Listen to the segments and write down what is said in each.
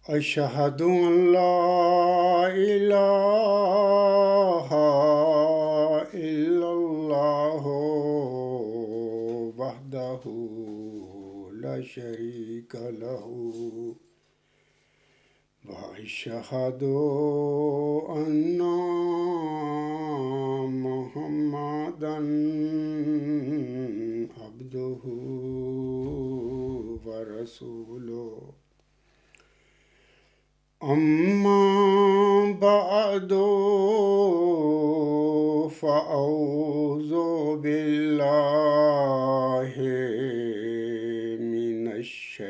أشهد أن لا إله إلا الله وحده لا شريك له وأشهد أن محمدا عبده ورسوله أما بعد فأعوذ بالله من الشيطان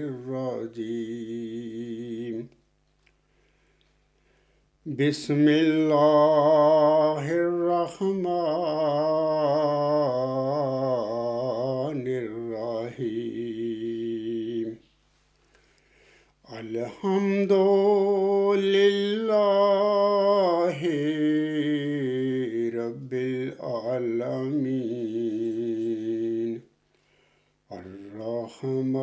الرجيم بسم الله الرحمن الرحيم الحمد لله رب العالمين الرحمن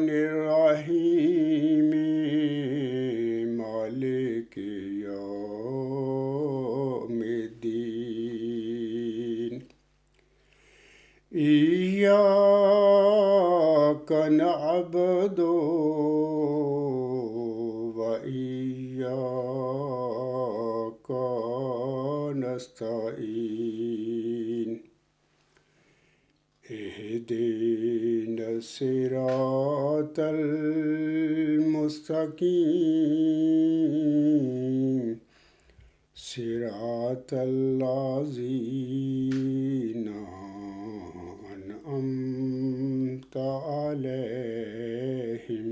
الرحيم مالك يوم الدين إياك نعبد وإياك نستعين اهدنا الصراط المستقيم صراط الذين أنعمت عليهم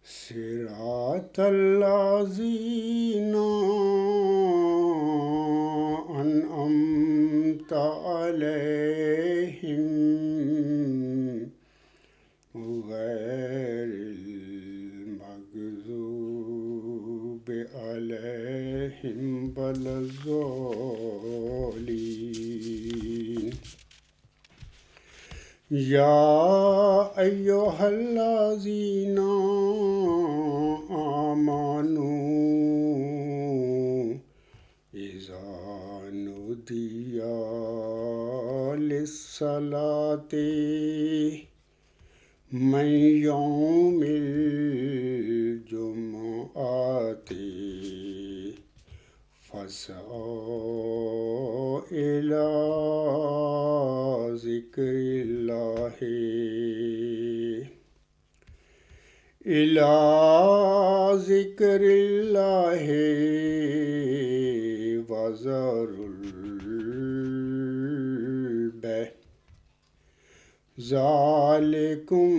صراط الذين أنعمت عليهم غير المغضوب عليهم ولا الضالين يا أيها الذين آمنوا إذا نودي للصلاة من يوم الجمعة فاسعوا إلى ذكر الله وذروا البيع ذلكم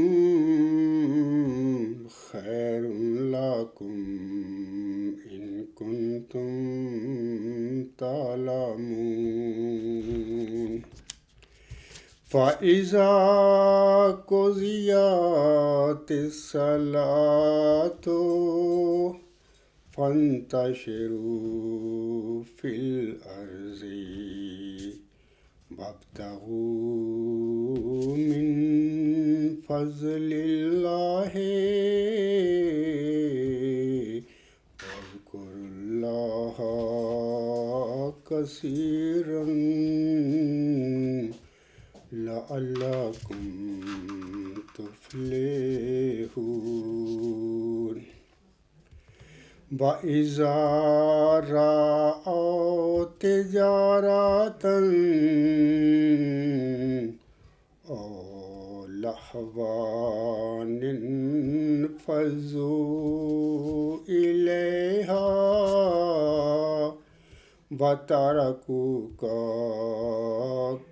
خير لكم إن كنتم تعلمون فإذا قضيت الصلاة فانتشروا في الأرض وابتغوا من فضل الله واذكروا الله كثيرا لعلكم تفلحون وإذا رأوا تجارة أو لهوا انفضوا إليها وتركوك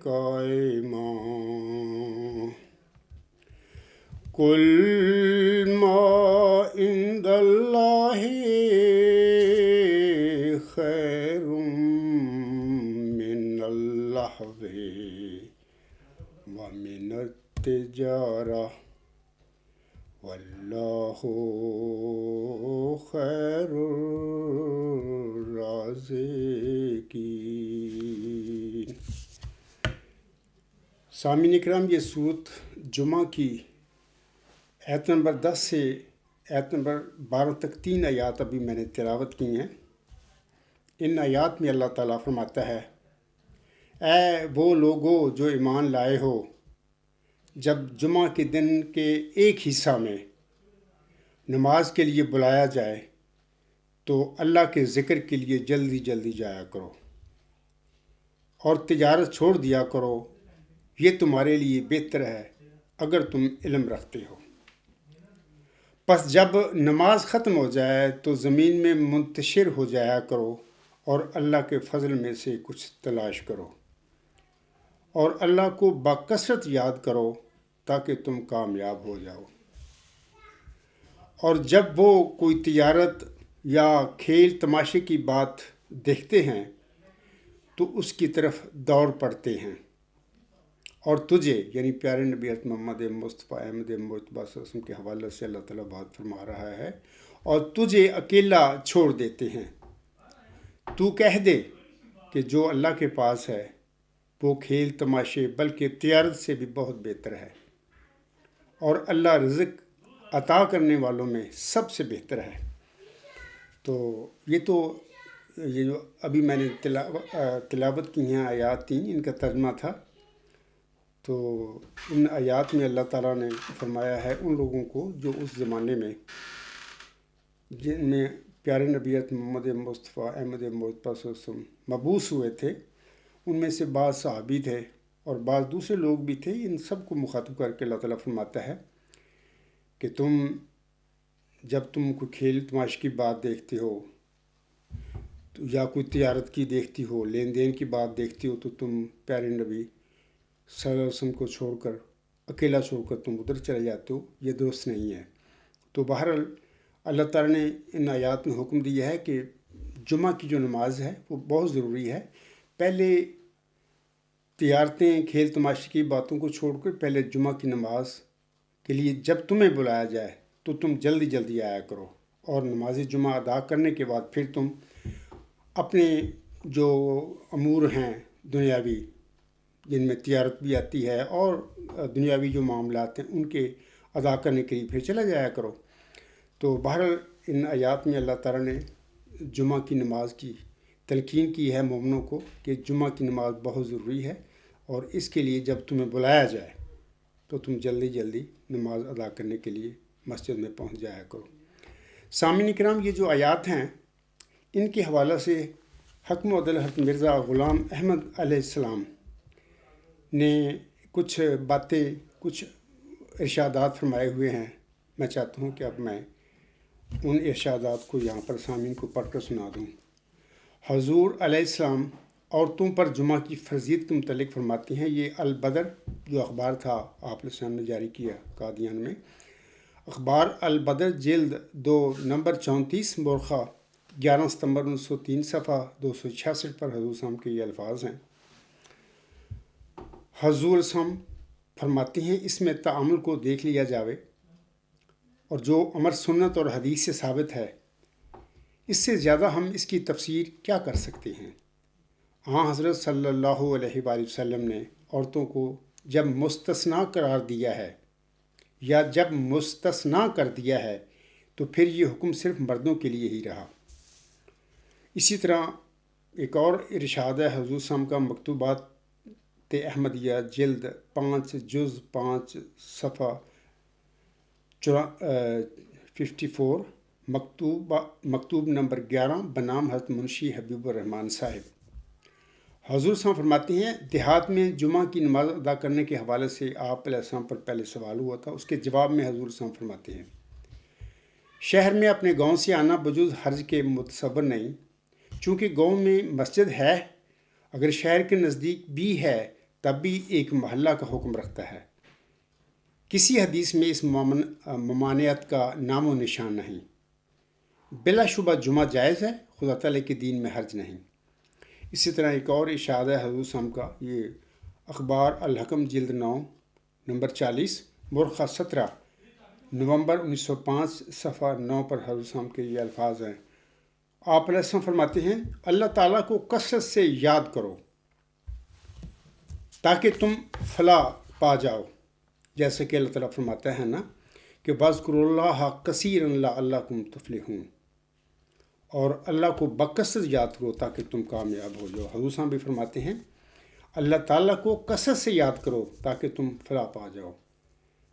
قائما قل ما عند الله خير من اللهو ومن التجارة والله خير الرازقين سامعین کرام، یہ سورت جمعہ کی آیت نمبر 10 سے آیت نمبر 12 تک 3 آیات ابھی میں نے تلاوت کی ہیں۔ ان آیات میں اللہ تعالیٰ فرماتا ہے، اے وہ لوگو جو ایمان لائے ہو، جب جمعہ کے دن کے ایک حصہ میں نماز کے لیے بلایا جائے تو اللہ کے ذکر کے لیے جلدی جلدی جایا کرو اور تجارت چھوڑ دیا کرو، یہ تمہارے لیے بہتر ہے اگر تم علم رکھتے ہو۔ پس جب نماز ختم ہو جائے تو زمین میں منتشر ہو جایا کرو اور اللہ کے فضل میں سے کچھ تلاش کرو اور اللہ کو بکثرت یاد کرو تاکہ تم کامیاب ہو جاؤ۔ اور جب وہ کوئی تجارت یا کھیل تماشے کی بات دیکھتے ہیں تو اس کی طرف دوڑ پڑتے ہیں، اور تجھے یعنی پیارے نبی حضرت محمد مصطفیٰ احمد مجتبیٰ صلی اللہ علیہ وسلم کے حوالے سے اللہ تعالیٰ بات فرما رہا ہے، اور تجھے اکیلا چھوڑ دیتے ہیں۔ تو کہہ دے کہ جو اللہ کے پاس ہے وہ کھیل تماشے بلکہ تجارت سے بھی بہت بہتر ہے، اور اللہ رزق عطا کرنے والوں میں سب سے بہتر ہے۔ تو یہ جو ابھی میں نے تلاوت کی ہیں آیات 3، ان کا ترجمہ تھا۔ تو ان آیات میں اللہ تعالیٰ نے فرمایا ہے ان لوگوں کو جو اس زمانے میں جن میں پیارے نبی محمد مصطفیٰ احمد مجتبیٰ صلی اللہ علیہ وسلم مبعوث ہوئے تھے، ان میں سے بعض صحابی تھے اور بعض دوسرے لوگ بھی تھے۔ ان سب کو مخاطب کر کے اللہ تعالیٰ فرماتا ہے کہ جب تم کوئی کھیل تماشے کی بات دیکھتے ہو یا کوئی تجارت کی دیکھتی ہو، لین دین کی بات دیکھتی ہو، تو تم پیارے نبی صلی اللہ علیہ وسلم کو چھوڑ کر اکیلا چھوڑ کر تم ادھر چلے جاتے ہو، یہ درست نہیں ہے۔ تو بہرحال اللہ تعالیٰ نے ان آیات میں حکم دیا ہے کہ جمعہ کی جو نماز ہے وہ بہت ضروری ہے۔ پہلے تجارتیں کھیل تماشے کی باتوں کو چھوڑ کر پہلے جمعہ کی نماز کے لیے جب تمہیں بلایا جائے تو تم جلدی جلدی آیا کرو، اور نماز جمعہ ادا کرنے کے بعد پھر تم اپنے جو امور ہیں دنیاوی، جن میں تجارت بھی آتی ہے اور دنیاوی جو معاملات ہیں ان کے ادا کرنے کے لیے پھر چلا جایا کرو۔ تو بہرحال ان آیات میں اللہ تعالیٰ نے جمعہ کی نماز کی تلقین کی ہے مومنوں کو کہ جمعہ کی نماز بہت ضروری ہے، اور اس کے لیے جب تمہیں بلایا جائے تو تم جلدی جلدی نماز ادا کرنے کے لیے مسجد میں پہنچ جایا کرو۔ سامعین کرام، یہ جو آیات ہیں ان کے حوالے سے حکم عدل حضرت مرزا غلام احمد علیہ السلام نے کچھ باتیں، کچھ ارشادات فرمائے ہوئے ہیں۔ میں چاہتا ہوں کہ اب میں ان ارشادات کو یہاں پر سامعین کو پڑھ کر سنا دوں۔ حضور علیہ السلام عورتوں پر جمعہ کی فرضیت کے متعلق فرماتی ہیں۔ یہ البدر جو اخبار تھا آپ علیہ السلام نے جاری کیا قادیان میں، اخبار البدر جلد 2 نمبر 34 برقہ 11 ستمبر 1903 صفحہ 266 پر حضور صاحب کے یہ الفاظ ہیں۔ حضور صاحب فرماتے ہیں اس میں تعامل کو دیکھ لیا جاوے، اور جو امر سنت اور حدیث سے ثابت ہے اس سے زیادہ ہم اس کی تفسیر کیا کر سکتے ہیں۔ ہاں، حضرت صلی اللہ علیہ وآلہ وسلم نے عورتوں کو جب مستثنا قرار دیا ہے یا جب مستثنا کر دیا ہے تو پھر یہ حکم صرف مردوں کے لیے ہی رہا۔ اسی طرح ایک اور ارشاد ہے حضور صاحب کا مکتوبات احمدیہ جلد 5 جز 5 صفحہ 54 مکتوب نمبر 11 بنام حضرت منشی حبیب الرحمن صاحب۔ حضور صاحب فرماتے ہیں دیہات میں جمعہ کی نماز ادا کرنے کے حوالے سے آپ علیہ السلام پر پہلے سوال ہوا تھا، اس کے جواب میں حضور صاحب فرماتے ہیں شہر میں اپنے گاؤں سے آنا بجز حرج کے متصور نہیں، چونکہ گاؤں میں مسجد ہے، اگر شہر کے نزدیک بھی ہے تب بھی ایک محلہ کا حکم رکھتا ہے۔ کسی حدیث میں اس ممانعت کا نام و نشان نہیں۔ بلا شبہ جمعہ جائز ہے، خدا تعالیٰ کے دین میں حرج نہیں۔ اسی طرح ایک اور ارشاد ہے حضور صاحب کا، یہ اخبار الحکم جلد 9 نمبر 40 برقہ 17 نومبر 1905 صفحہ 9 پر حضور صاحب کے یہ الفاظ ہیں۔ آپ علیہ السلام فرماتے ہیں اللہ تعالیٰ کو کثرت سے یاد کرو تاکہ تم فلاح پا جاؤ، جیسے کہ اللہ تعالیٰ فرماتا ہے نا کہ وَاذْكُرُوا اللَّهَ كَثِيرًا لَعَلَّكُمْ تُفْلِحُونَ، اور اللہ کو بکثرت یاد کرو تاکہ تم کامیاب ہو جاؤ۔ حضور صاحب بھی فرماتے ہیں اللہ تعالیٰ کو کثرت سے یاد کرو تاکہ تم فلاح پا جاؤ۔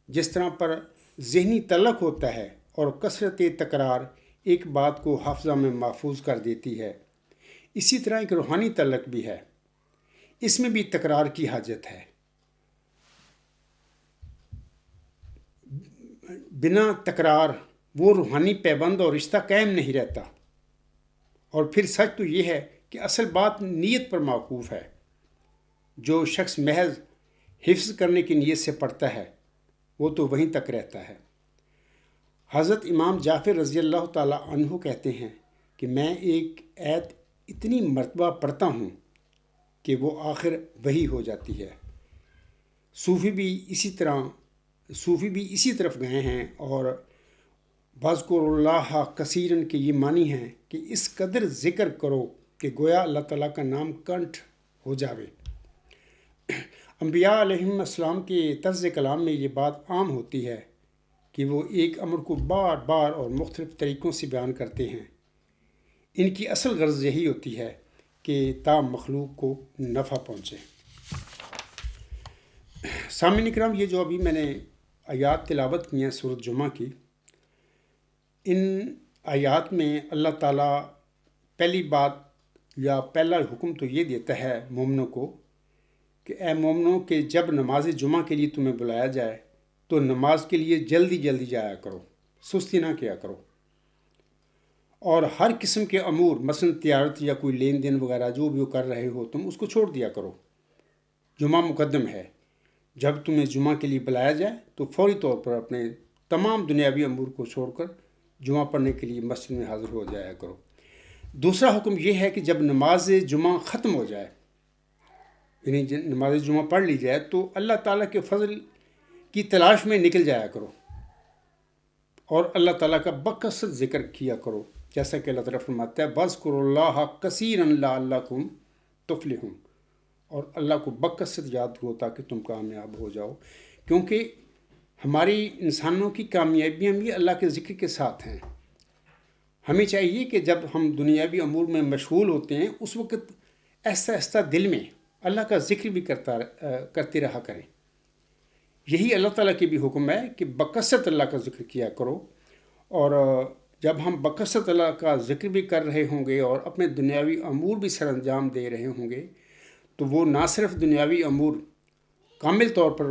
جس طرح پر ذہنی تعلق ہوتا ہے اور کثرت تکرار ایک بات کو حافظہ میں محفوظ کر دیتی ہے، اسی طرح ایک روحانی تعلق بھی ہے، اس میں بھی تکرار کی حاجت ہے۔ بنا تکرار وہ روحانی پیوند اور رشتہ قائم نہیں رہتا۔ اور پھر سچ تو یہ ہے کہ اصل بات نیت پر موقوف ہے۔ جو شخص محض حفظ کرنے کی نیت سے پڑھتا ہے وہ تو وہیں تک رہتا ہے۔ حضرت امام جعفر رضی اللہ تعالیٰ عنہ کہتے ہیں کہ میں ایک آیت اتنی مرتبہ پڑھتا ہوں کہ وہ آخر وہی ہو جاتی ہے۔ صوفی بھی اسی طرف گئے ہیں، اور وَاذْكُرُوا اللَّهَ كَثِيرًا کے یہ معنی ہیں کہ اس قدر ذکر کرو کہ گویا اللہ تعالیٰ کا نام کنٹھ ہو جاوے۔ انبیاء علیہم السلام کے طرز کلام میں یہ بات عام ہوتی ہے کہ وہ ایک امر کو بار بار اور مختلف طریقوں سے بیان کرتے ہیں۔ ان کی اصل غرض یہی ہوتی ہے کہ تا مخلوق کو نفع پہنچے۔ سامعین اکرام، یہ جو ابھی میں نے آیات تلاوت کی ہیں سورۃ جمعہ کی، ان آیات میں اللہ تعالیٰ پہلی بات یا پہلا حکم تو یہ دیتا ہے مومنوں کو کہ اے مومنوں کہ جب نماز جمعہ کے لیے تمہیں بلایا جائے تو نماز کے لیے جلدی جلدی جایا کرو، سستی نہ کیا کرو، اور ہر قسم کے امور مثلا تجارت یا کوئی لین دین وغیرہ جو بھی کر رہے ہو تم اس کو چھوڑ دیا کرو۔ جمعہ مقدم ہے، جب تمہیں جمعہ کے لیے بلایا جائے تو فوری طور پر اپنے تمام دنیاوی امور کو چھوڑ کر جمعہ پڑھنے کے لیے مسجد میں حاضر ہو جایا کرو۔ دوسرا حکم یہ ہے کہ جب نماز جمعہ ختم ہو جائے، یعنی نماز جمعہ پڑھ لی جائے، تو اللہ تعالیٰ کے فضل کی تلاش میں نکل جایا کرو اور اللہ تعالیٰ کا بکثرت ذکر کیا کرو، جیسا کہ اللہ تعالیٰ فرماتا ہے وَاذْكُرُوا اللَّهَ كَثِيرًا لَعَلَّكُمْ تُفْلِحُونَ، اور اللہ کو بکثرت یاد کرو تاکہ تم کامیاب ہو جاؤ، کیونکہ ہماری انسانوں کی کامیابیاں بھی اللہ کے ذکر کے ساتھ ہیں۔ ہمیں چاہیے کہ جب ہم دنیاوی امور میں مشغول ہوتے ہیں اس وقت ایسا ایسا دل میں اللہ کا ذکر بھی کرتے رہا کریں۔ یہی اللہ تعالیٰ کی بھی حکم ہے کہ بکثرت اللہ کا ذکر کیا کرو، اور جب ہم بکثرت اللہ کا ذکر بھی کر رہے ہوں گے اور اپنے دنیاوی امور بھی سر انجام دے رہے ہوں گے تو وہ نہ صرف دنیاوی امور کامل طور پر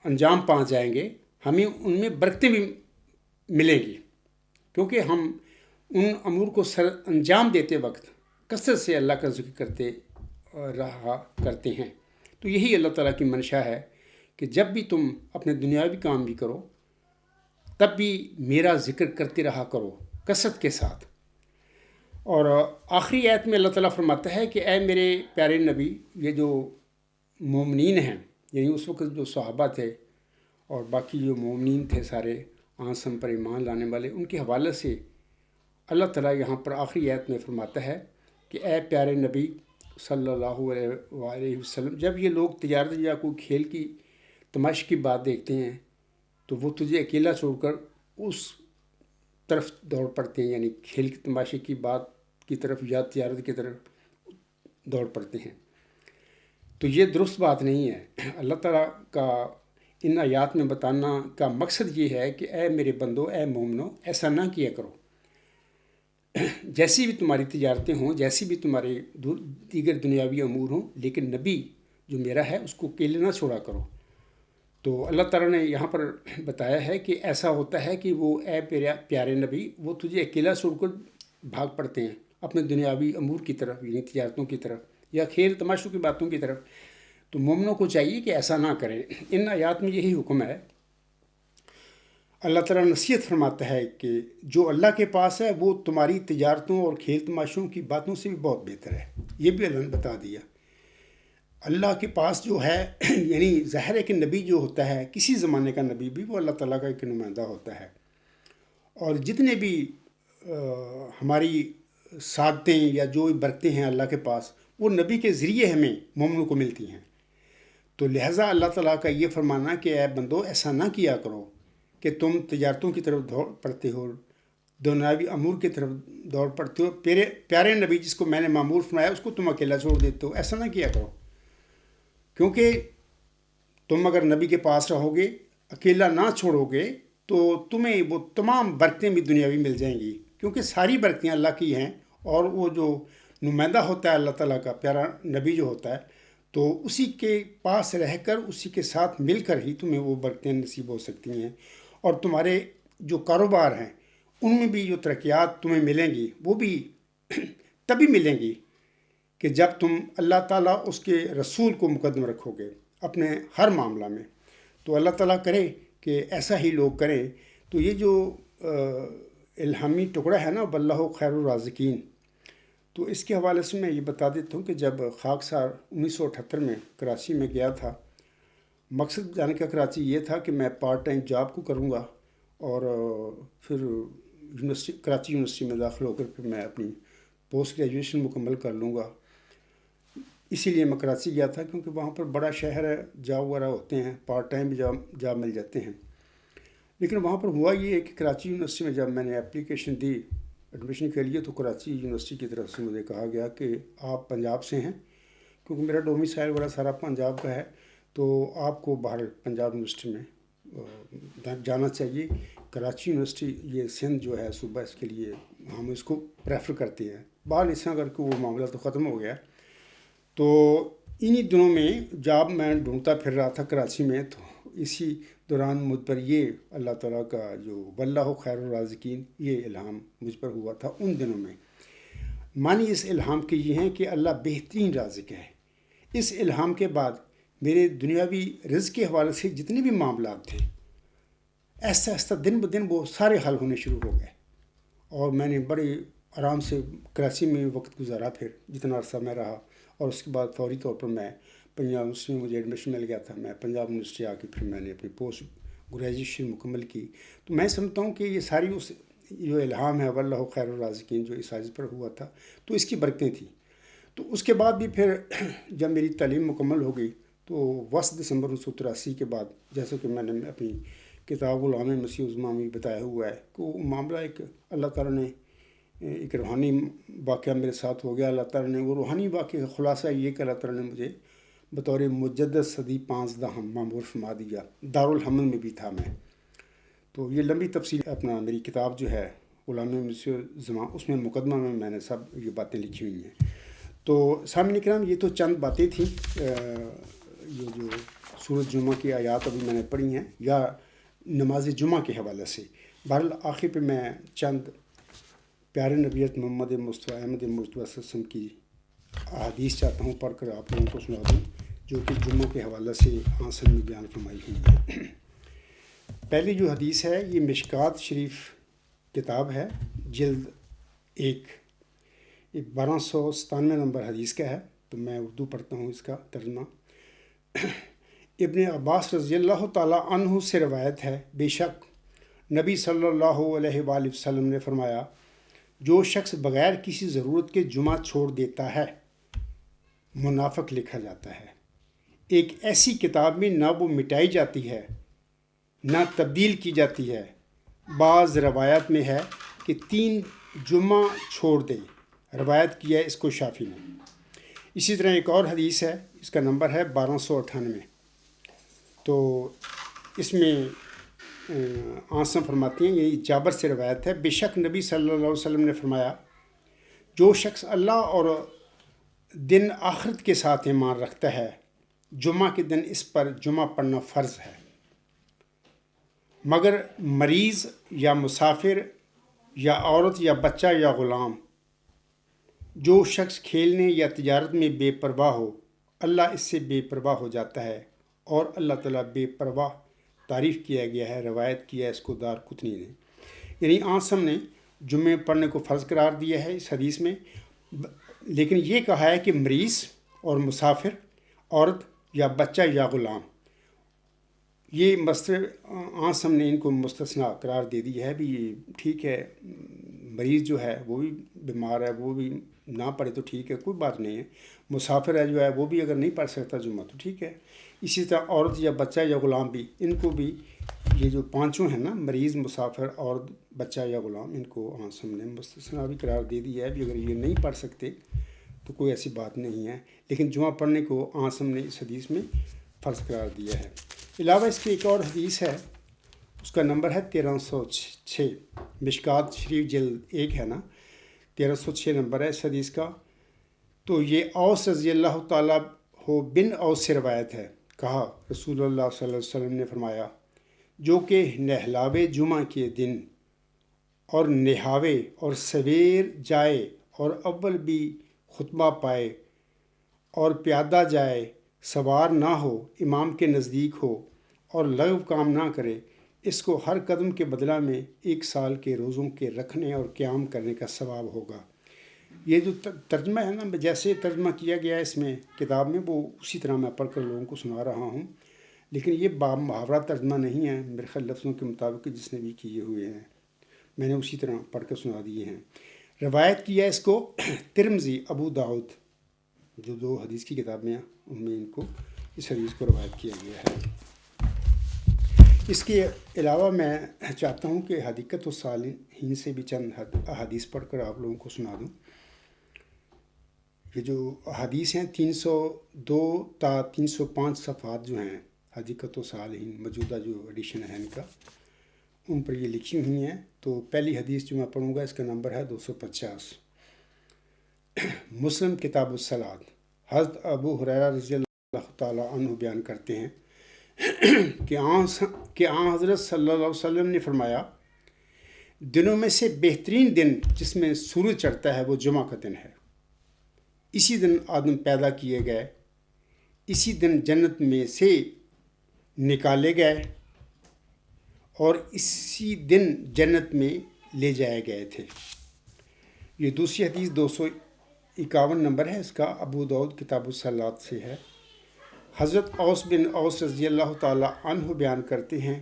انجام پا جائیں گے، ہمیں ان میں برکتیں بھی ملیں گی، کیونکہ ہم ان امور کو سر انجام دیتے وقت کثرت سے اللہ کا ذکر کرتے ہیں۔ تو یہی اللہ تعالیٰ کی منشا ہے کہ جب بھی تم اپنے دنیاوی کام بھی کرو تب بھی میرا ذکر کرتے رہا کرو کثرت کے ساتھ۔ اور آخری آیت میں اللہ تعالیٰ فرماتا ہے کہ اے میرے پیارے نبی، یہ جو مومنین ہیں، یعنی اس وقت جو صحابہ تھے اور باقی جو مومنین تھے سارے آنسم پر ایمان لانے والے، ان کے حوالے سے اللہ تعالیٰ یہاں پر آخری آیت میں فرماتا ہے کہ اے پیارے نبی صلی اللہ علیہ وسلم، جب یہ لوگ تجارت یا کوئی کھیل کی تماشے کی بات دیکھتے ہیں تو وہ تجھے اکیلا چھوڑ کر اس طرف دوڑ پڑتے ہیں، یعنی کھیل کی تماشے کی بات کی طرف یا تجارت کی طرف دوڑ پڑتے ہیں۔ تو یہ درست بات نہیں ہے۔ اللہ تعالیٰ کا ان آیات میں بتانا کا مقصد یہ ہے کہ اے میرے بندو، اے مومنو، ایسا نہ کیا کرو۔ جیسی بھی تمہاری تجارتیں ہوں، جیسی بھی تمہارے دیگر دنیاوی امور ہوں، لیکن نبی جو میرا ہے اس کو اکیلے نہ چھوڑا کرو۔ تو اللہ تعالیٰ نے یہاں پر بتایا ہے کہ ایسا ہوتا ہے کہ وہ اے پیارے نبی، وہ تجھے اکیلا چھوڑ کر بھاگ پڑتے ہیں اپنے دنیاوی امور کی طرف، یعنی تجارتوں کی طرف یا کھیل تماشوں کی باتوں کی طرف۔ تو مومنوں کو چاہیے کہ ایسا نہ کریں۔ ان آیات میں یہی حکم ہے۔ اللہ تعالیٰ نصیحت فرماتا ہے کہ جو اللہ کے پاس ہے وہ تمہاری تجارتوں اور کھیل تماشوں کی باتوں سے بھی بہت بہتر ہے۔ یہ بھی اللہ نے بتا دیا۔ اللہ کے پاس جو ہے یعنی ظاہر ہے کہ نبی جو ہوتا ہے، کسی زمانے کا نبی بھی، وہ اللہ تعالیٰ کا ایک نمائندہ ہوتا ہے، اور جتنے بھی ہماری سعادتیں یا جو برکتیں ہیں اللہ کے پاس، وہ نبی کے ذریعے ہمیں مومنوں کو ملتی ہیں۔ تو لہٰذا اللہ تعالیٰ کا یہ فرمانا کہ اے بندو ایسا نہ کیا کرو کہ تم تجارتوں کی طرف دوڑ پڑتے ہو، دنیاوی امور کی طرف دوڑ پڑتے ہو، پیارے نبی جس کو میں نے معمور فرمایا اس کو تم اکیلا چھوڑ دیتے ہو. ایسا نہ کیا کرو، کیونکہ تم اگر نبی کے پاس رہو گے، اکیلا نہ چھوڑو گے، تو تمہیں وہ تمام برکتیں بھی دنیاوی مل جائیں گی، کیونکہ ساری برکتیں اللہ کی ہیں، اور وہ جو نمائندہ ہوتا ہے اللہ تعالیٰ کا، پیارا نبی جو ہوتا ہے، تو اسی کے پاس رہ کر، اسی کے ساتھ مل کر ہی تمہیں وہ برکتیں نصیب ہو سکتی ہیں. اور تمہارے جو کاروبار ہیں ان میں بھی جو ترقیات تمہیں ملیں گی وہ بھی تبھی ملیں گی کہ جب تم اللہ تعالیٰ اس کے رسول کو مقدم رکھو گے اپنے ہر معاملہ میں. تو اللہ تعالیٰ کرے کہ ایسا ہی لوگ کریں. تو یہ جو الہامی ٹکڑا ہے نا، واللہ خیر الرازقین، تو اس کے حوالے سے میں یہ بتا دیتا ہوں کہ جب خاکسار 1978 میں کراچی میں گیا تھا، مقصد جانے کا کراچی یہ تھا کہ میں پارٹ ٹائم جاب کو کروں گا، اور پھر کراچی یونیورسٹی میں داخل ہو کر پھر میں اپنی پوسٹ گریجویشن مکمل کر لوں گا. اسی لیے میں کراچی گیا تھا، کیونکہ وہاں پر بڑا شہر ہے، جاب وغیرہ ہوتے ہیں، پارٹ ٹائم بھی جاب مل جاتے ہیں. لیکن وہاں پر ہوا یہ ہے کہ کراچی یونیورسٹی میں جب میں نے اپلیکیشن دی ایڈمیشن کے لیے، تو کراچی یونیورسٹی کی طرف سے مجھے کہا گیا کہ آپ پنجاب سے ہیں، کیونکہ میرا ڈومیسائل وغیرہ سارا پنجاب کا ہے، تو آپ کو باہر پنجاب یونیورسٹی میں جانا چاہیے. کراچی یونیورسٹی یہ سندھ جو ہے صوبہ، اس کے لیے ہم اس کو پریفر کرتے ہیں. باہر اس طرح کر کے وہ معاملہ تو ختم ہو گیا. تو انہی دنوں میں جاب میں ڈھونڈتا پھر رہا تھا کراچی میں، تو اسی دوران مجھ پر یہ اللہ تعالیٰ کا جو واللہ خیر الرازقین یہ الہام مجھ پر ہوا تھا ان دنوں میں. معنی اس الہام کے یہ ہیں کہ اللہ بہترین رازق ہے. اس الہام کے بعد میرے دنیاوی رزق کے حوالے سے جتنے بھی معاملات تھے، ایسا ایسا دن بدن وہ سارے حل ہونے شروع ہو گئے، اور میں نے بڑے آرام سے کراچی میں وقت گزارا پھر جتنا عرصہ میں رہا. اور اس کے بعد فوری طور پر میں پنجاب یونیورسٹی میں مجھے ایڈمیشن مل گیا تھا. میں پنجاب یونیورسٹی آ کے پھر میں نے اپنی پوسٹ گریجویشن مکمل کی. تو میں سمجھتا ہوں کہ یہ ساری اس جو الہام ہے واللہ خیر الرازقین جو اس عزیز پر ہوا تھا، تو اس کی برکتیں تھیں. تو اس کے بعد بھی پھر جب میری تعلیم مکمل ہو گئی، تو 10 دسمبر 1983 کے بعد، جیسا کہ میں نے اپنی کتاب غلام مسیح الزماں میں بتایا ہوا ہے کہ وہ معاملہ ایک اللہ تعالیٰ نے ایک روحانی واقعہ میرے ساتھ ہو گیا. اللہ تعالیٰ نے وہ روحانی واقعے کا خلاصہ یہ کہ اللہ تعالیٰ نے مجھے بطور مجدد صدی 15 معمور فرما دیا. دارالحمل میں بھی تھا میں. تو یہ لمبی تفصیل اپنا میری کتاب جو ہے غلام مسیح الزماں، اس میں مقدمہ میں نے سب یہ باتیں لکھی ہوئی ہیں. تو سامعین کرام، یہ تو چند باتیں تھیں یہ جو سورۃ جمعہ کی آیات ابھی میں نے پڑھی ہیں، یا نماز جمعہ کے حوالے سے. بہرحال آخر پہ میں چند پیارے نبیت محمد مصطفیٰ احمد مصطفیٰ صلی اللہ علیہ وسلم کی احادیث چاہتا ہوں پڑھ کر آپ لوگوں کو سنا دوں، جو کہ جمعہ کے حوالے سے آنسر میں بیان فرمائی ہوئی ہے. پہلی جو حدیث ہے یہ مشکات شریف کتاب ہے، جلد 1، یہ 1297 نمبر حدیث کا ہے. تو میں اردو پڑھتا ہوں اس کا ترجمہ. ابن عباس رضی اللہ تعالیٰ عنہ سے روایت ہے، بے شک نبی صلی اللہ علیہ وآلہ وسلم نے فرمایا، جو شخص بغیر کسی ضرورت کے جمعہ چھوڑ دیتا ہے منافق لکھا جاتا ہے. ایک ایسی کتاب میں نہ وہ مٹائی جاتی ہے نہ تبدیل کی جاتی ہے. بعض روایات میں ہے کہ 3 جمعہ چھوڑ دے. روایت کیا ہے اس کو شافی نے. اسی طرح ایک اور حدیث ہے، اس کا نمبر ہے 1298. تو اس میں آنسم فرماتی ہیں، یہ جابر سے روایت ہے، بے شک نبی صلی اللہ علیہ وسلم نے فرمایا، جو شخص اللہ اور دن آخرت کے ساتھ ایمان رکھتا ہے، جمعہ کے دن اس پر جمعہ پڑھنا فرض ہے، مگر مریض یا مسافر یا عورت یا بچہ یا غلام. جو شخص کھیلنے یا تجارت میں بے پرواہ ہو، اللہ اس سے بے پرواہ ہو جاتا ہے، اور اللہ تعالیٰ بے پرواہ تعریف کیا گیا ہے. روایت کیا ہے اس کو دار قطنی نے. یعنی آنسم نے جمعے پڑھنے کو فرض قرار دیا ہے اس حدیث میں، لیکن یہ کہا ہے کہ مریض اور مسافر، عورت یا بچہ یا غلام، یہ آنسم نے ان کو مستثنا قرار دے دی ہے. بھی یہ ٹھیک ہے، مریض جو ہے وہ بھی بیمار ہے، وہ بھی نہ پڑھے تو ٹھیک ہے، کوئی بات نہیں ہے، مسافر ہے جو ہے وہ بھی اگر نہیں پڑھ سکتا جمعہ تو ٹھیک ہے. اسی طرح عورت یا بچہ یا غلام بھی، ان کو بھی یہ جو پانچوں ہیں نا، مریض، مسافر، عورت، بچہ یا غلام، ان کو ہم نے مستثنا بھی قرار دے دیا ہے. بھی اگر یہ نہیں پڑھ سکتے تو کوئی ایسی بات نہیں ہے، لیکن جمعہ پڑھنے کو ہم نے اس حدیث میں فرض قرار دیا ہے. علاوہ اس کی ایک اور حدیث ہے، اس کا نمبر ہے 1306. مشکات شریف جلد 1 ہے نا، 1306 نمبر ہے اس حدیث کا. تو یہ اوس رضی اللہ تعالیٰ ہو بن اوس سے روایت ہے. کہا رسول اللہ صلی اللہ علیہ وسلم نے فرمایا، جو کہ نہلاوے جمعہ کے دن اور نہاوے اور سویر جائے اور اول بھی خطبہ پائے اور پیادہ جائے، سوار نہ ہو، امام کے نزدیک ہو اور لغو کام نہ کرے، اس کو ہر قدم کے بدلہ میں 1 سال کے روزوں کے رکھنے اور قیام کرنے کا ثواب ہوگا. یہ جو ترجمہ ہے نا، جیسے ترجمہ کیا گیا ہے اس میں کتاب میں، وہ اسی طرح میں پڑھ کر لوگوں کو سنا رہا ہوں. لیکن یہ محاورہ ترجمہ نہیں ہے میرے خیال، لفظوں کے مطابق جس نے بھی کیے ہوئے ہیں میں نے اسی طرح پڑھ کر سنا دیے ہیں. روایت کیا ہے اس کو ترمذی، ابو داؤد، جو 2 حدیث کی کتابیں ہیں ان میں اس حدیث کو روایت کیا گیا ہے. اس کے علاوہ میں چاہتا ہوں کہ حدیقت الصالحین سے بھی چند احادیث پڑھ کر آپ لوگوں کو سنا دوں. یہ جو حدیث ہیں 302 تا 305 صفحات جو ہیں حدیقت الصالحین، موجودہ جو ایڈیشن ہے ان کا، ان پر یہ لکھی ہوئی ہیں. تو پہلی حدیث جو میں پڑھوں گا اس کا نمبر ہے 250. مسلم کتاب الصلاۃ. حضرت ابو ہریرہ رضی اللہ تعالیٰ عنہ بیان کرتے ہیں کہ حضرت صلی اللہ علیہ وسلم نے فرمایا، دنوں میں سے بہترین دن جس میں سورج چڑھتا ہے وہ جمعہ کا دن ہے. اسی دن آدم پیدا کیے گئے، اسی دن جنت میں سے نکالے گئے اور اسی دن جنت میں لے جائے گئے تھے. یہ دوسری حدیث 251 نمبر ہے اس کا، ابو داؤد کتاب الصلاۃ سے ہے. حضرت اوس بن اوس رضی اللہ تعالیٰ عنہ بیان کرتے ہیں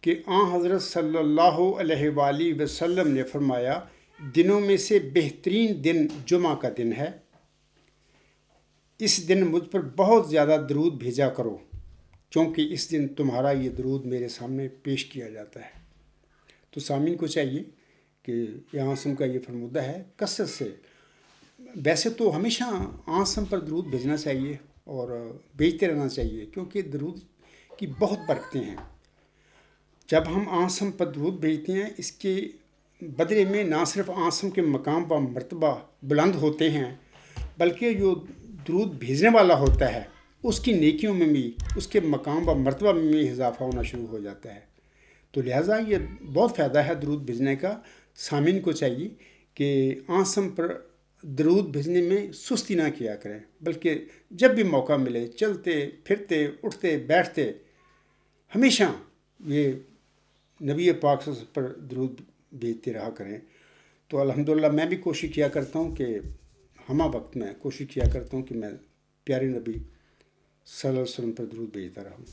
کہ حضرت صلی اللہ علیہ وآلہ وسلم نے فرمایا، دنوں میں سے بہترین دن جمعہ کا دن ہے. اس دن مجھ پر بہت زیادہ درود بھیجا کرو، کیونکہ اس دن تمہارا یہ درود میرے سامنے پیش کیا جاتا ہے. تو سامعین کو چاہیے کہ یہ کا یہ فرمودہ ہے کثرت سے، ویسے تو ہمیشہ پر درود بھیجنا چاہیے اور بھیجتے رہنا چاہیے، کیونکہ درود کی بہت برکتیں ہیں. جب ہم پر درود بھیجتے ہیں، اس کے بدلے میں نہ صرف کے مقام و مرتبہ بلند ہوتے ہیں، بلکہ جو درود بھیجنے والا ہوتا ہے اس کی نیکیوں میں بھی، اس کے مقام و مرتبہ میں بھی اضافہ ہونا شروع ہو جاتا ہے. تو لہٰذا یہ بہت فائدہ ہے درود بھیجنے کا. سامعین کو چاہیے کہ پر درود بھیجنے میں سستی نہ کیا کریں، بلکہ جب بھی موقع ملے، چلتے پھرتے اٹھتے بیٹھتے، ہمیشہ یہ نبی پاک صلی اللہ علیہ وسلم پر درود بھیجتے رہا کریں. تو الحمدللہ میں بھی کوشش کیا کرتا ہوں کہ وقت میں کوشش کیا کرتا ہوں کہ میں پیارے نبی صلی اللہ علیہ وسلم پر درود بھیجتا رہوں.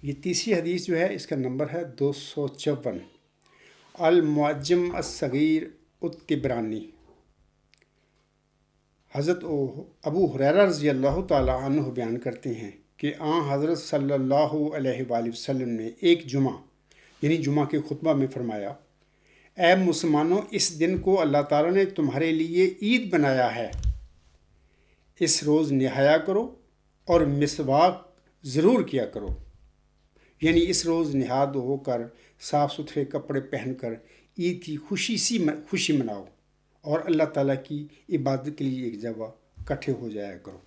یہ تیسری حدیث جو ہے اس کا نمبر ہے 254. المعجم الصغیر الطبرانی. حضرت ابو ہریرہ رضی اللہ تعالیٰ عنہ بیان کرتے ہیں کہ حضرت صلی اللہ علیہ وآلہ وسلم نے ایک جمعہ یعنی جمعہ کے خطبہ میں فرمایا، اے مسلمانوں، اس دن کو اللہ تعالیٰ نے تمہارے لیے عید بنایا ہے. اس روز نہایا کرو اور مسواک ضرور کیا کرو. یعنی اس روز نہا دھو کر صاف ستھرے کپڑے پہن کر عید کی خوشی مناؤ اور اللہ تعالیٰ کی عبادت کے لیے ایک جگہ اکٹھے ہو جایا کرو.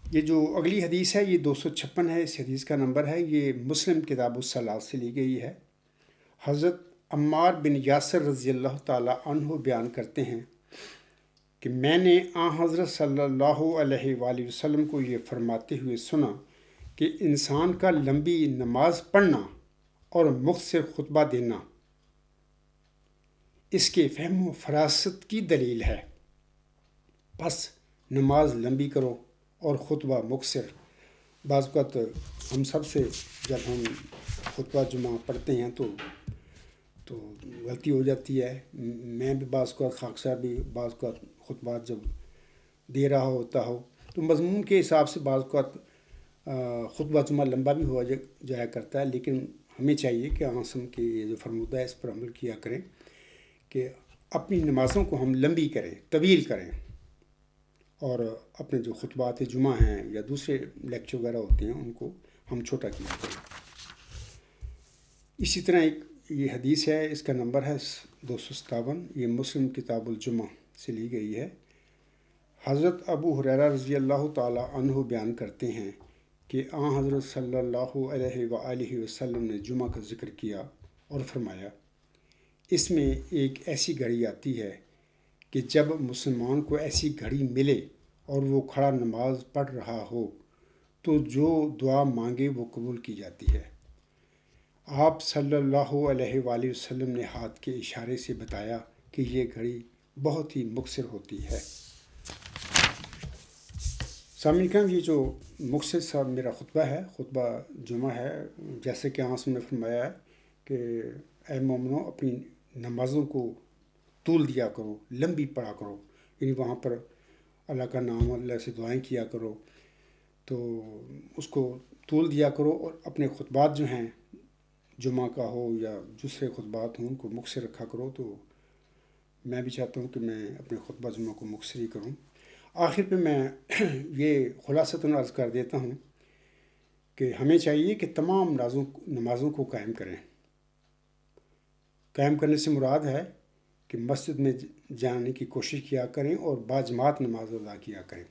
یہ جو اگلی حدیث ہے یہ 256 ہے. اس حدیث کا نمبر ہے، یہ مسلم کتاب الصلاۃ سے لی گئی ہے. حضرت عمار بن یاسر رضی اللہ تعالیٰ عنہ بیان کرتے ہیں کہ میں نے حضرت صلی اللہ علیہ وآلہ وسلم کو یہ فرماتے ہوئے سنا کہ انسان کا لمبی نماز پڑھنا اور مختصر خطبہ دینا اس کے فہم و فراست کی دلیل ہے. بس نماز لمبی کرو اور خطبہ مختصر. بعض اوقات ہم سب سے جب ہم خطبہ جمعہ پڑھتے ہیں تو غلطی ہو جاتی ہے. میں بھی بعض اوقات خاکسار بھی بعض اوقات خطبات جب دے رہا ہوتا ہو تو مضمون کے حساب سے بعض اوقات خطبہ جمعہ لمبا بھی ہو جایا کرتا ہے، لیکن ہمیں چاہیے کہ آسم کے یہ جو فرمودہ ہے اس پر عمل کیا کریں کہ اپنی نمازوں کو ہم لمبی کریں، طویل کریں، اور اپنے جو خطبات جمعہ ہیں یا دوسرے لیکچر وغیرہ ہوتے ہیں ان کو ہم چھوٹا کیا کریں۔ اسی طرح ایک یہ حدیث ہے، اس کا نمبر ہے 257، یہ مسلم کتاب الجمعہ سے لی گئی ہے۔ حضرت ابو ہریرہ رضی اللہ تعالی عنہ بیان کرتے ہیں کہ حضرت صلی اللہ علیہ وآلہ وسلم نے جمعہ کا ذکر کیا اور فرمایا، اس میں ایک ایسی گھڑی آتی ہے کہ جب مسلمان کو ایسی گھڑی ملے اور وہ کھڑا نماز پڑھ رہا ہو تو جو دعا مانگے وہ قبول کی جاتی ہے۔ آپ صلی اللہ علیہ وآلہ وسلم نے ہاتھ کے اشارے سے بتایا کہ یہ گھڑی بہت ہی مختصر ہوتی ہے۔ سامعین کرام، یہ جو مختصر سا میرا خطبہ ہے، خطبہ جمعہ ہے، جیسے کہ آنس نے فرمایا ہے کہ اے مومنو اپنی نمازوں کو طول دیا کرو، لمبی پڑھا کرو، یعنی وہاں پر اللہ کا نام، اللہ سے دعائیں کیا کرو، تو اس کو طول دیا کرو، اور اپنے خطبات جو ہیں جمعہ کا ہو یا دوسرے خطبات ہوں ان کو مختصر رکھا کرو۔ تو میں بھی چاہتا ہوں کہ میں اپنے خطبہ جمعہ کو مختصر ہی کروں۔ آخر پہ میں یہ خلاصتاً عرض کر دیتا ہوں کہ ہمیں چاہیے کہ تمام نمازوں کو قائم کریں۔ قائم کرنے سے مراد ہے کہ مسجد میں جانے کی کوشش کیا کریں اور باجماعت نماز ادا کیا کریں،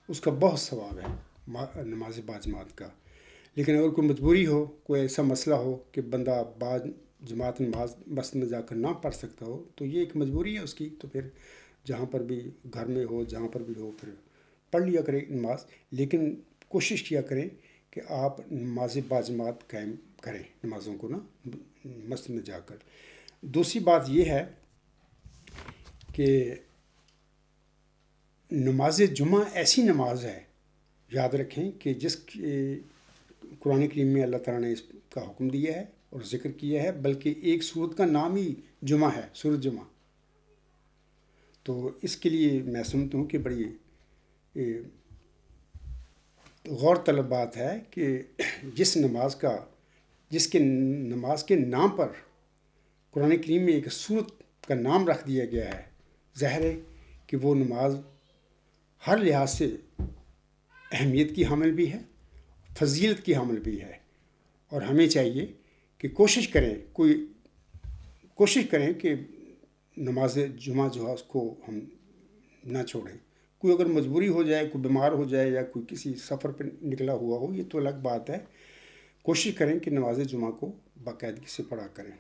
اس کا بہت ثواب ہے نماز باجماعت کا۔ لیکن اگر کوئی مجبوری ہو، کوئی ایسا مسئلہ ہو کہ بندہ باجماعت نماز مسجد میں جا کر نہ پڑھ سکتا ہو، تو یہ ایک مجبوری ہے اس کی، تو پھر جہاں پر بھی گھر میں ہو، جہاں پر بھی ہو، پھر پڑھ لیا کرے نماز، لیکن کوشش کیا کریں کہ آپ نماز باجماعت قائم کریں نمازوں کو نا مسجد میں جا کر۔ دوسری بات یہ ہے کہ نماز جمعہ ایسی نماز ہے، یاد رکھیں کہ جس قرآن کریم میں اللہ تعالیٰ نے اس کا حکم دیا ہے اور ذکر کیا ہے، بلکہ ایک سورت کا نام ہی جمعہ ہے، سورۃ جمعہ۔ تو اس کے لیے میں سمجھتا ہوں کہ بڑی غور طلب بات ہے کہ جس کے نماز کے نام پر قرآن کریم میں ایک سورت کا نام رکھ دیا گیا ہے، ظاہر ہے کہ وہ نماز ہر لحاظ سے اہمیت کی حامل بھی ہے، فضیلت کی حامل بھی ہے، اور ہمیں چاہیے کہ کوشش کریں کہ نماز جمعہ جو ہے اس کو ہم نہ چھوڑیں۔ کوئی اگر مجبوری ہو جائے، کوئی بیمار ہو جائے یا کوئی کسی سفر پہ نکلا ہوا ہو، یہ تو الگ بات ہے، کوشش کریں کہ نماز جمعہ کو باقاعدگی سے پڑھا کریں۔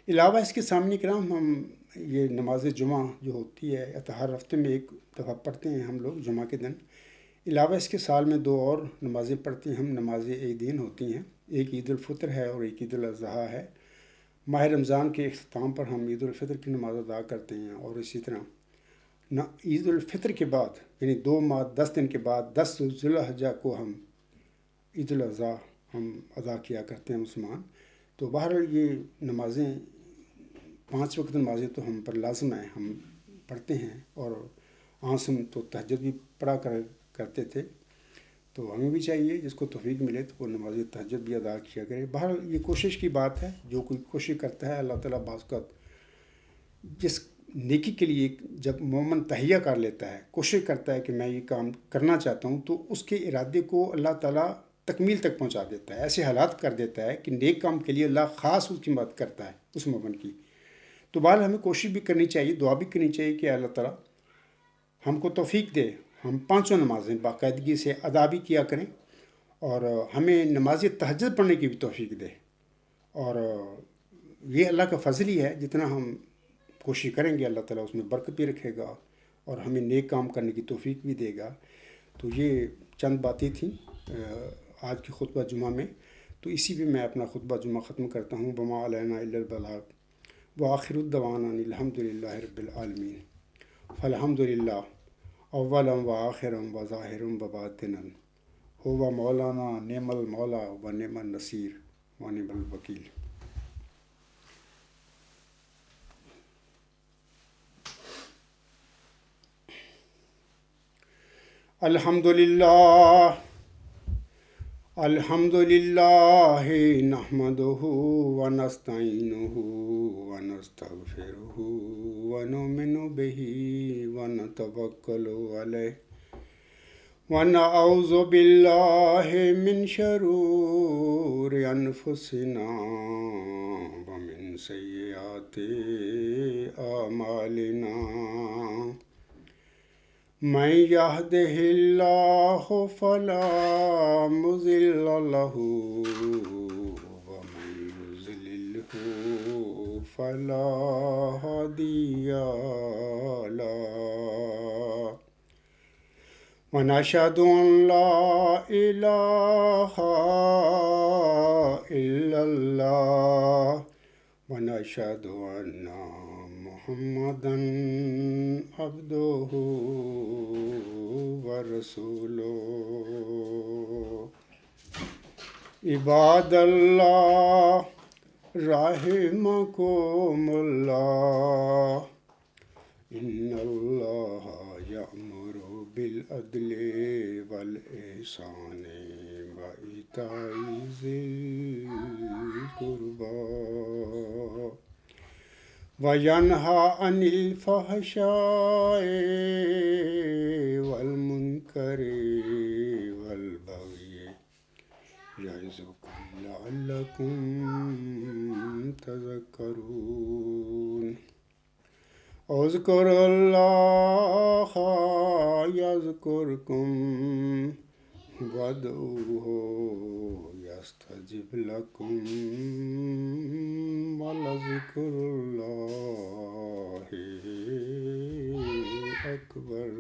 علاوہ اس کے سامنے کرام ہم یہ نماز جمعہ جو ہوتی ہے ہر ہفتے میں ایک دفعہ پڑھتے ہیں ہم لوگ جمعہ کے دن۔ علاوہ اس کے سال میں 2 اور نمازیں پڑھتے ہیں ہم، نماز عیدین ہوتی ہیں، ایک عید الفطر ہے اور ایک عید الاضحیٰ ہے۔ ماہ رمضان کے اختتام پر ہم عید الفطر کی نماز ادا کرتے ہیں، اور اسی طرح عید الفطر کے بعد یعنی 2 ماہ 10 دن کے بعد 10 ذی الحجہ کو ہم عید الاضحیٰ ہم ادا کیا کرتے ہیں مسلمان۔ تو بہرحال یہ نمازیں 5 وقت نمازیں تو ہم پر لازم ہیں، ہم پڑھتے ہیں، اور ہم تو تہجد بھی پڑھا کرتے تھے، تو ہمیں بھی چاہیے جس کو توفیق ملے تو وہ نماز تہجد بھی ادا کیا کرے۔ بہرحال یہ کوشش کی بات ہے، جو کوئی کوشش کرتا ہے اللہ تعالیٰ بعض اوقات جس نیکی کے لیے جب مومن تہیہ کر لیتا ہے، کوشش کرتا ہے کہ میں یہ کام کرنا چاہتا ہوں، تو اس کے ارادے کو اللہ تعالیٰ تکمیل تک پہنچا دیتا ہے، ایسے حالات کر دیتا ہے کہ نیک کام کے لیے اللہ خاص اس کی مدد کرتا ہے اس مومن کی۔ تو بہرحال ہمیں کوشش بھی کرنی چاہیے، دعا بھی کرنی چاہیے کہ اللہ تعالیٰ ہم کو توفیق دے، ہم 5 نمازیں باقاعدگی سے ادا بھی کیا کریں، اور ہمیں نماز تہجد پڑھنے کی بھی توفیق دے۔ اور یہ اللہ کا فضل ہی ہے، جتنا ہم کوشش کریں گے اللہ تعالیٰ اس میں برکت بھی رکھے گا اور ہمیں نیک کام کرنے کی توفیق بھی دے گا۔ تو یہ چند باتیں تھیں آج کی خطبہ جمعہ میں، تو اسی پہ میں اپنا خطبہ جمعہ ختم کرتا ہوں۔ وما علینا الا البلاغ وآخر الدعوانا الحمد للہ رب العالمین۔ فالحمد للہ اولا وآخرا وظاہرا وباطنا، هو مولانا نعم المولا ونعم النصیر ونعم الوکیل۔ الحمد للہ نحمدہ ونستعینہ ونستغفرہ ونؤمن بہ ونتوکل علیہ ونعوذ باللہ من شرور انفسنا ومن سیئات اعمالنا من يهده الله فلا مضل له ومن يضلله فلا هادي له ونشهد أن لا إله إلا الله ونشهد أن محمدا عبده ورسوله عباد الله رحمكم الله إن الله يأمر بالعدل والإحسان وإيتاء ذي القربى وينهى عن الفحشاء والمنكر والبغي يعظكم لعلكم تذكرون اذكروا الله يذكركم وادعوه يستجب لكم ولذكر الله أكبر